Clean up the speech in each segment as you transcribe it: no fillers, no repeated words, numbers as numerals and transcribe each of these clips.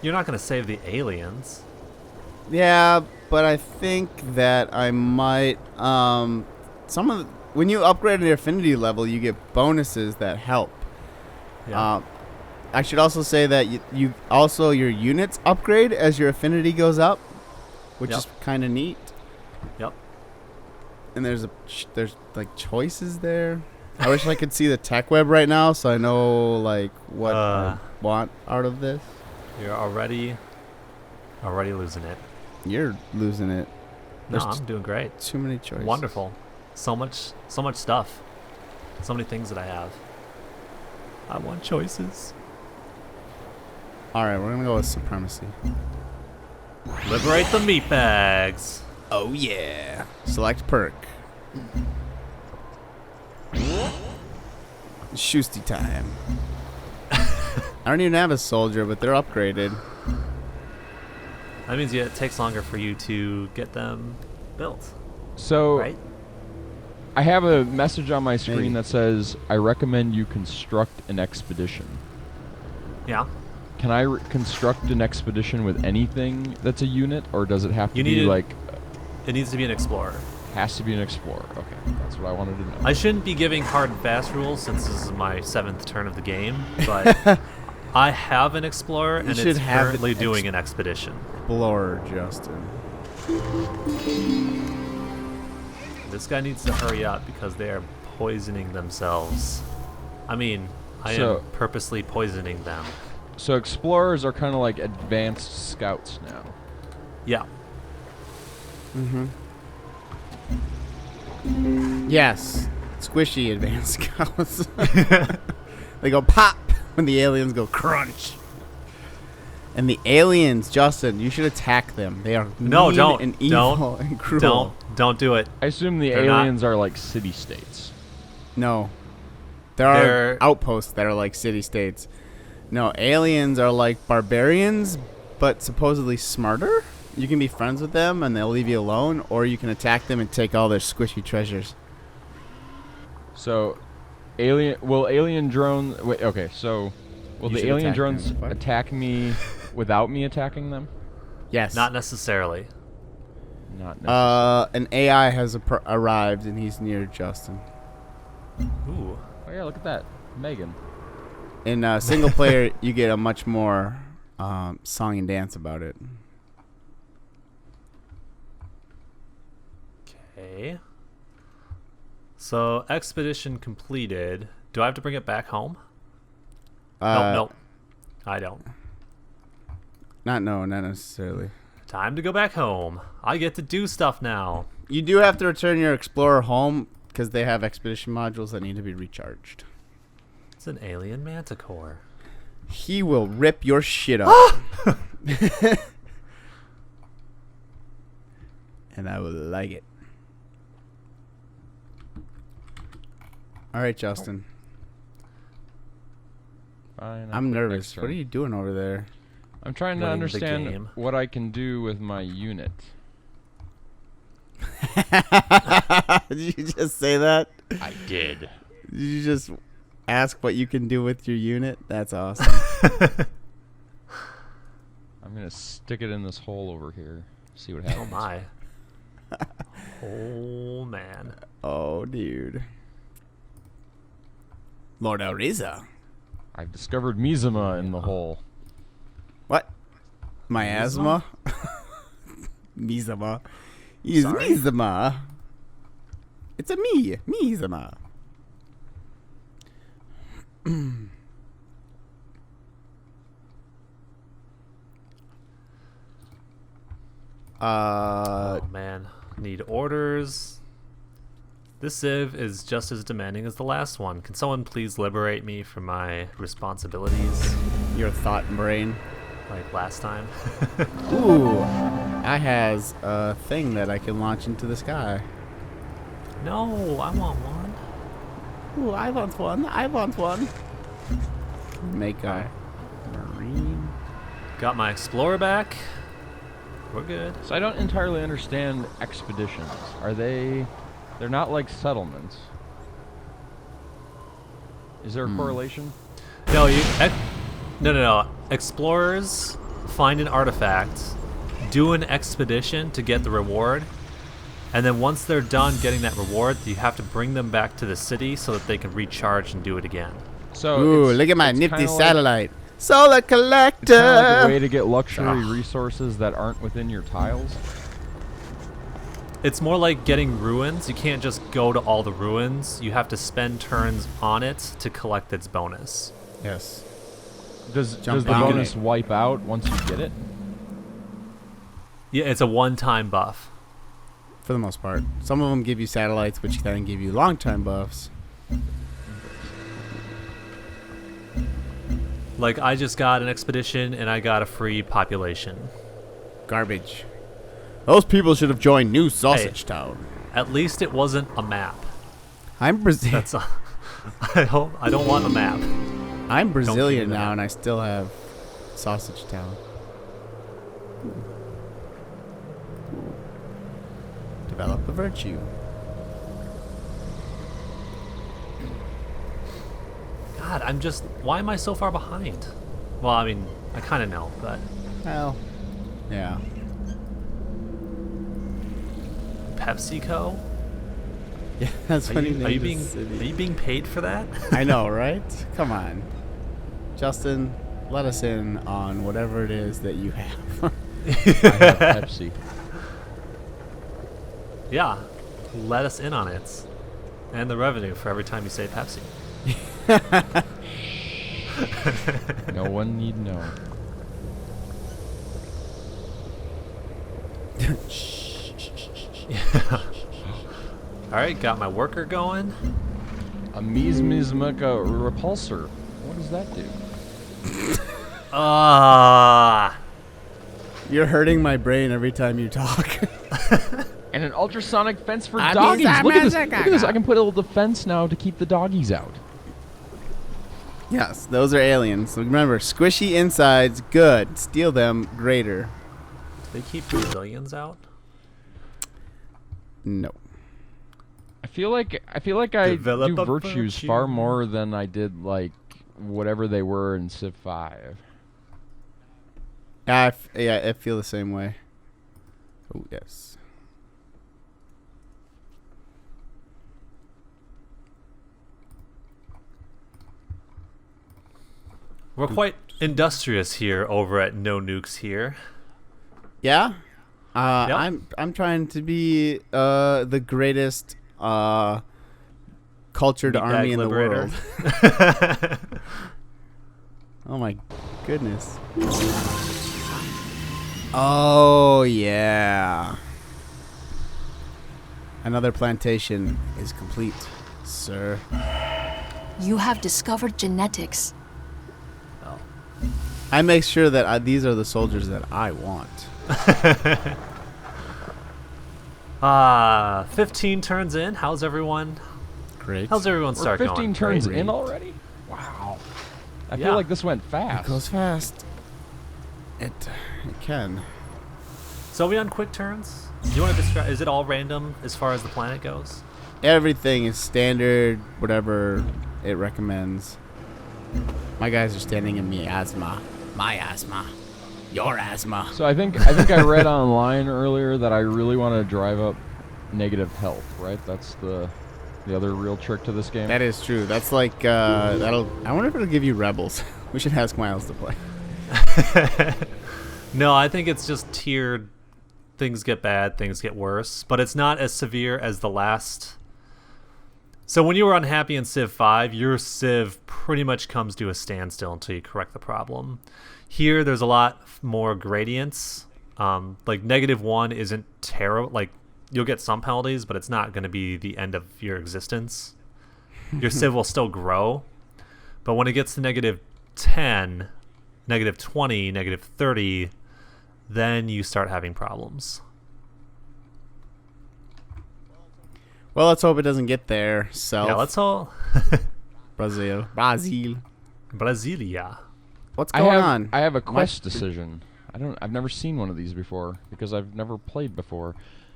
You're not gonna save the aliens. Yeah, but I think that I might. When you upgrade your affinity level, you get bonuses that help. Yeah. I should also say that you also your units upgrade as your affinity goes up, which Yep. is kind of neat. Yep. And there's like choices there. I wish I could see the tech web right now so I know like what I want out of this. You're already losing it. You're losing it. No, There's I'm doing great. too many choices. Wonderful. So much stuff. So many things that I have. I want choices. All right, we're gonna go with supremacy. Liberate the meat bags. Oh yeah. Select perk. Shoosty time. I don't even have a soldier, but they're upgraded. That means it takes longer for you to get them built, So right? I have a message on my screen Maybe. that says, I recommend you construct an expedition. Yeah. Can I construct an expedition with anything that's a unit, or does it have to You be need like, It needs to be an explorer. has to be an explorer? Okay, that's what I wanted to know. I shouldn't be giving hard and fast rules since this is my 7th turn of the game, but I have an explorer and should it's have an currently doing an expedition. Explorer, Justin. This guy needs to hurry up because they are poisoning themselves. I mean, I am So- purposely poisoning them. So explorers are kind of like advanced scouts now. Yeah. Yes. Squishy advanced scouts. They go pop when the aliens go crunch. And the aliens, Justin, you should attack them. They are No, mean don't. and evil Don't. and cruel. Don't do it. I assume the They're not- aliens are like city-states. No. There are They're- outposts that are like city-states. No, aliens are like barbarians, but supposedly smarter. You can be friends with them and they'll leave you alone, or you can attack them and take all their squishy treasures. So, alien drones... Wait, okay, so... Will You the should alien attack drones them. What? attack me without me attacking them? Yes. Not necessarily. Not necessarily. An AI has arrived and he's near Justin. Ooh. Oh yeah, look at that. Megan. In single player, you get a much more song and dance about it. Okay. So, expedition completed. Do I have to bring it back home? Nope. I don't. Not necessarily. Time to go back home. I get to do stuff now. You do have to return your explorer home because they have expedition modules that need to be recharged. It's an alien manticore. He will rip your shit up. And I will like it. All right, Justin. Fine, I'm nervous. next What are turn. you doing over there? I'm trying to Running the understand game. what I can do with my unit. Did you just say that? I did. Did you just ask what you can do with your unit? That's awesome. I'm gonna stick it in this hole over here. See what Oh happens. my. Oh man. Oh, dude. Lord Ariza. I've discovered Mizima in the hole. What? Miasma? Mizama. Is Sorry? Mizama. It's a me. Mizama. Oh man. Need orders. This civ is just as demanding as the last one. Can someone please liberate me from my responsibilities Your thought brain. like last time? Ooh. I has a thing that I can launch into the sky. No, I want one. Ooh, I want one. I want one. Make a Alright. marine. Got my explorer back. We're good. So I don't entirely understand expeditions. Are they... They're not like settlements. Is there a correlation? No, no. Explorers find an artifact, do an expedition to get the reward, and then once they're done getting that reward, you have to bring them back to the city so that they can recharge and do it again. So Ooh, look at my it's nifty kinda satellite. Solar collector. It's kind of like a way to get luxury resources that aren't within your tiles. It's more like getting ruins. You can't just go to all the ruins. You have to spend turns on it to collect its bonus. Yes. Does the down. bonus wipe out once you get it? Yeah, it's a one-time buff. For the most part. Some of them give you satellites, which then give you long-time buffs. Like, I just got an expedition and I got a free population. Garbage. Those people should have joined New Sausage Town. At least it wasn't a map. I'm Brazilian. That's a, I don't want a map. I'm Brazilian give me now, that. and I still have Sausage Town. Develop a virtue. God, why am I so far behind? Well, I mean, I kind of know, but Well, yeah. PepsiCo? Yeah, that's Are funny. you, are you being paid for that? I know, right? Come on. Justin, let us in on whatever it is that you have. I have Pepsi. Yeah, let us in on it. And the revenue for every time you say Pepsi. No one need know. Yeah. Alright, got my worker going. A miasmica repulsor. What does that do? You're hurting my brain every time you talk. And an ultrasonic fence for I doggies. mean, Look at this. Look at this. I can put a little defense now to keep the doggies out. Yes, those are aliens. So remember, squishy insides, good. Steal them, greater. They keep Brazilians out? No. I feel like I Develop do a virtues virtue. far more than I did like whatever they were in Civ 5. I feel the same way. Oh, yes. We're quite industrious here over at No Nukes here. Yeah? Yep. I'm trying to be the greatest cultured army in the world. Oh my goodness. Oh yeah. Another plantation is complete, sir. You have discovered genetics. I make sure that these are the soldiers that I want. 15 turns in. How's everyone? Great. How's everyone We're start 15 going? turns Great. in already? Wow. I Yeah. feel like this went It fast. goes fast. It can. So are we on quick turns? Do you want to describe? Is it all random as far as the planet goes? Everything is standard, whatever it recommends. My guys are standing in miasma. My asthma. Your asthma. So I think I read online earlier that I really want to drive up negative health, right? That's the other real trick to this game. That is true. That's like that'll. I wonder if it'll give you rebels. We should ask Miles to play. No, I think it's just tiered. Things get bad, things get worse, but it's not as severe as the last. So when you were unhappy in Civ 5, your Civ pretty much comes to a standstill until you correct the problem. Here, there's a lot more gradients. Like -1 isn't terrible. Like, you'll get some penalties, but it's not going to be the end of your existence. Your Civ will still grow, but when it gets to -10, -20, -30, then you start having problems. Well, let's hope it doesn't get there. Yeah, let's all Brazil. Brasilia. What's going on? I have a quest decision. I've never seen one of these before because I've never played before.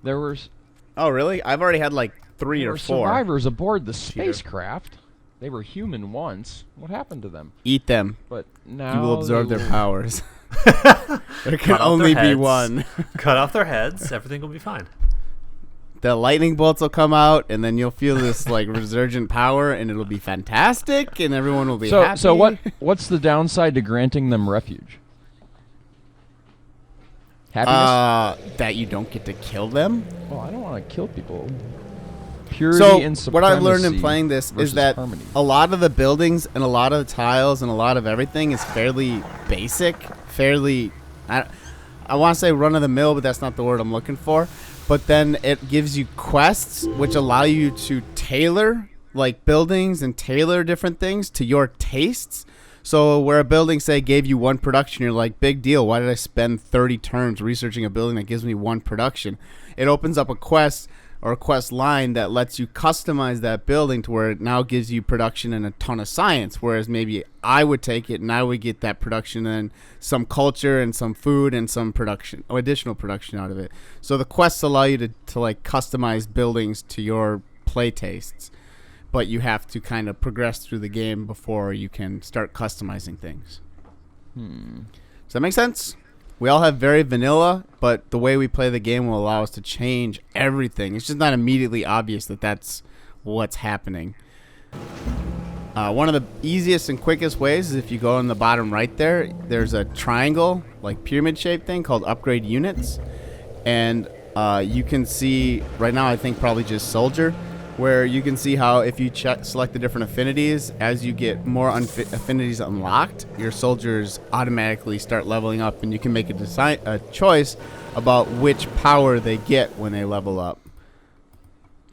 There was Oh, really? I've already had like 3 there or were 4. survivors aboard the spacecraft. They were human once. What happened to them? Eat them. But now You will absorb they their will- powers. There can Cut off only their be heads. one. Cut off their heads. Everything will be fine. The lightning bolts will come out, and then you'll feel this like resurgent power, and it'll be fantastic, and everyone will be happy. So what's the downside to granting them refuge? Happiness? That you don't get to kill them. Well, I don't want to kill people. Purity So and what I've learned in supremacy playing this is versus that harmony. a lot of the buildings and a lot of the tiles and a lot of everything is fairly basic, fairly, I want to say run of the mill, but that's not the word I'm looking for. But then it gives you quests which allow you to tailor like buildings and tailor different things to your tastes. So where a building, say, gave you one production, you're like, big deal. Why did I spend 30 turns researching a building that gives me one production? It opens up a quest or a quest line that lets you customize that building to where it now gives you production and a ton of science. Whereas maybe I would take it and I would get that production and some culture and some food and some production, additional production out of it. So the quests allow you to like customize buildings to your play tastes. But you have to kind of progress through the game before you can start customizing things. Does that make sense? We all have very vanilla, but the way we play the game will allow us to change everything. It's just not immediately obvious that that's what's happening. One of the easiest and quickest ways is if you go in the bottom right there, there's a triangle, like pyramid-shaped thing called Upgrade Units. And you can see, right now I think probably just Soldier, where you can see how if you select the different affinities, as you get more affinities unlocked, your soldiers automatically start leveling up, and you can make a choice about which power they get when they level up.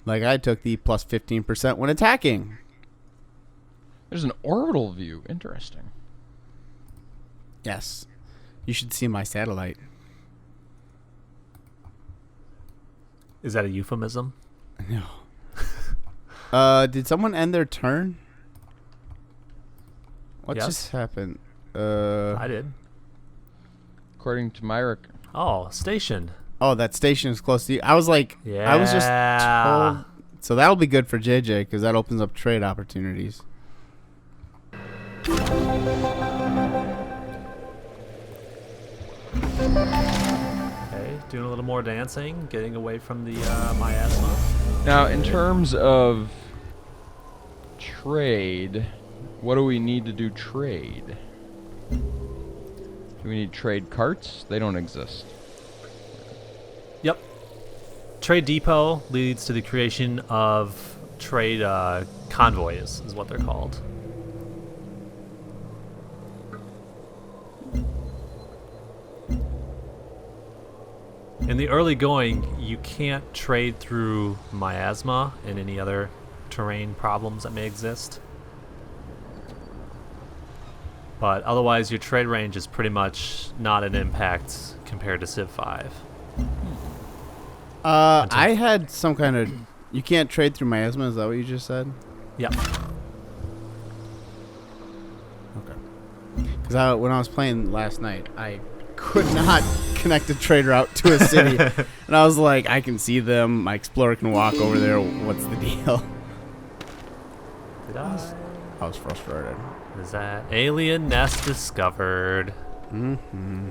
Like I took the plus 15% when attacking. There's an orbital view. Interesting. Yes. You should see my satellite. Is that a euphemism? No. Did someone end their turn? What Yes. just happened? I did. According to my Oh, station. Oh, that station is close to you. I was like, I was just told. So that'll be good for JJ because that opens up trade opportunities. Okay, doing a little more dancing, getting away from the miasma. Now, in terms of trade, what do we need to do trade? Do we need trade carts? They don't exist. Yep. Trade depot leads to the creation of trade convoys, is what they're called. In the early going, you can't trade through miasma and any other terrain problems that may exist. But otherwise, your trade range is pretty much not an impact compared to Civ 5. I had some kind of... You can't trade through miasma, is that what you just said? Yep. Okay. Because when I was playing last night, I could not connect a trade route to a city. And I was like, I can see them. My explorer can walk over there. What's the deal? Did I? I was frustrated. Is that alien nest discovered? Mm-hmm.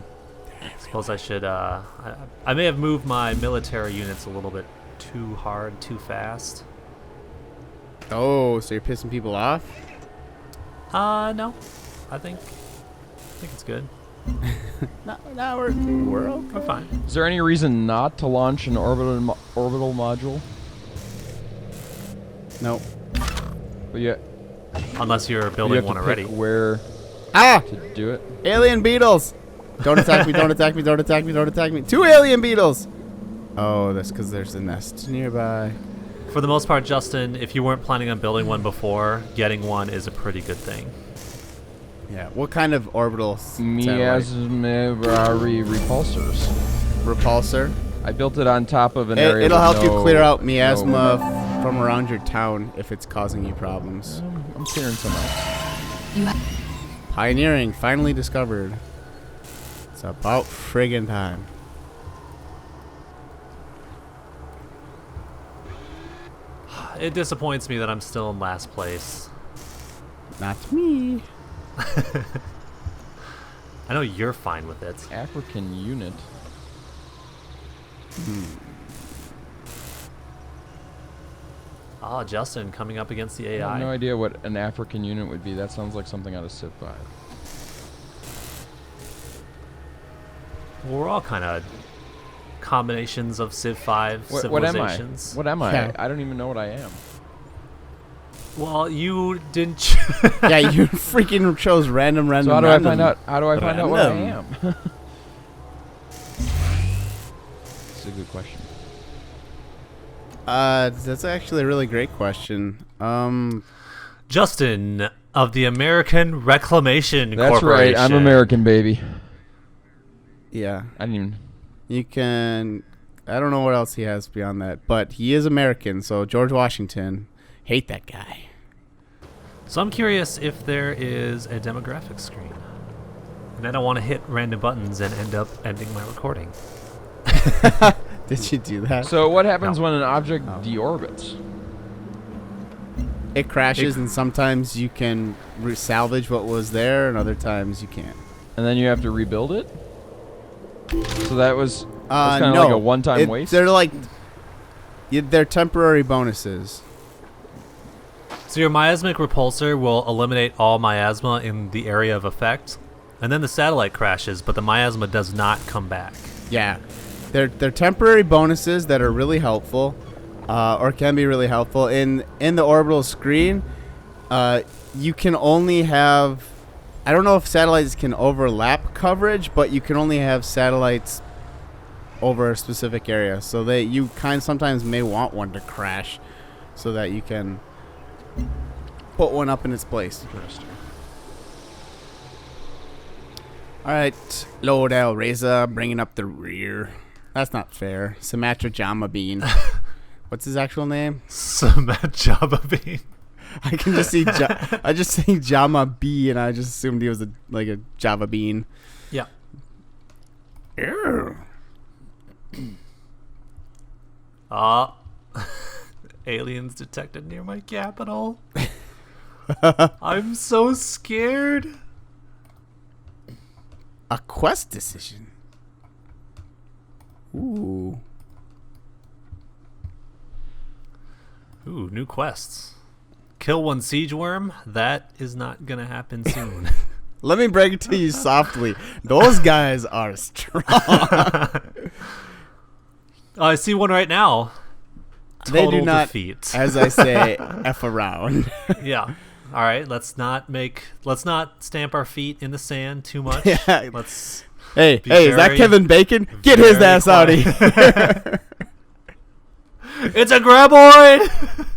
Suppose I should, I may have moved my military units a little bit too hard, too fast. Oh, so you're pissing people off? No. I think it's good. No, we're okay. We're fine. Is there any reason not to launch an orbital module? Nope. But yeah, Unless you're you building have one to already. pick where Ah! to do it. Alien beetles! Don't attack me, don't attack me, don't attack me, don't attack me. 2 alien beetles! Oh, that's because there's a nest nearby. For the most part, Justin, if you weren't planning on building one before, getting one is a pretty good thing. Yeah, what kind of orbital satellite? Miasma repulsors. Repulsor? I built it on top of an area. It'll with help you no- clear out no- miasma from around your town if it's causing you problems. I'm clearing some out. You ha- Pioneering, finally discovered. It's about friggin' time. It disappoints me that I'm still in last place. Not me. I know you're fine with it. African unit. Ah, Justin coming up against the I AI. have no idea what an African unit would be. That sounds like something out of Civ 5. Well, we're all kind of combinations of Civ 5 What am I? civilizations. What am I? Yeah. I don't even know what I am. Well, you didn't. Yeah, you freaking chose random. So how do I find out? How do I find out what I am? Random. That's a good question. That's actually a really great question. Justin of the American Reclamation That's Corporation. right. I'm American, baby. Yeah, I didn't even. you can. I don't know what else he has beyond that, but he is American. So George Washington, hate that guy. So I'm curious if there is a demographic screen. And I don't want to hit random buttons and end up ending my recording. Did you do that? So what happens No. when an object deorbits? It crashes, and sometimes you can salvage what was there, and other times you can't. And then you have to rebuild it? So that was kind of no, like a one-time waste? They're like, they're temporary bonuses. So your miasmic repulsor will eliminate all miasma in the area of effect. And then the satellite crashes, but the miasma does not come back. Yeah, they're temporary bonuses that are really helpful, or can be really helpful. In the orbital screen, you can only have. I don't know if satellites can overlap coverage, but you can only have satellites over a specific area. So you sometimes may want one to crash, so that you can put one up in its place. All right, Lodell Reza bringing up the rear. That's not fair. Sumatra Jama Bean. What's his actual name? Java bean. I can just see. I just see Jama B, and I just assumed he was a Java bean. Yeah. Ew. Aliens detected near my capital. I'm so scared. A quest decision. Ooh. Ooh, new quests. Kill one siege worm? That is not gonna happen soon. Let me break it to you softly. Those guys are strong. I see one right now. They Total do not, defeat. as I say, F around. Yeah. All right. Let's not stamp our feet in the sand too much. Yeah. Let's. Hey, Be is that very- Kevin Bacon? Get his very ass out of quiet. here. It's a graboid.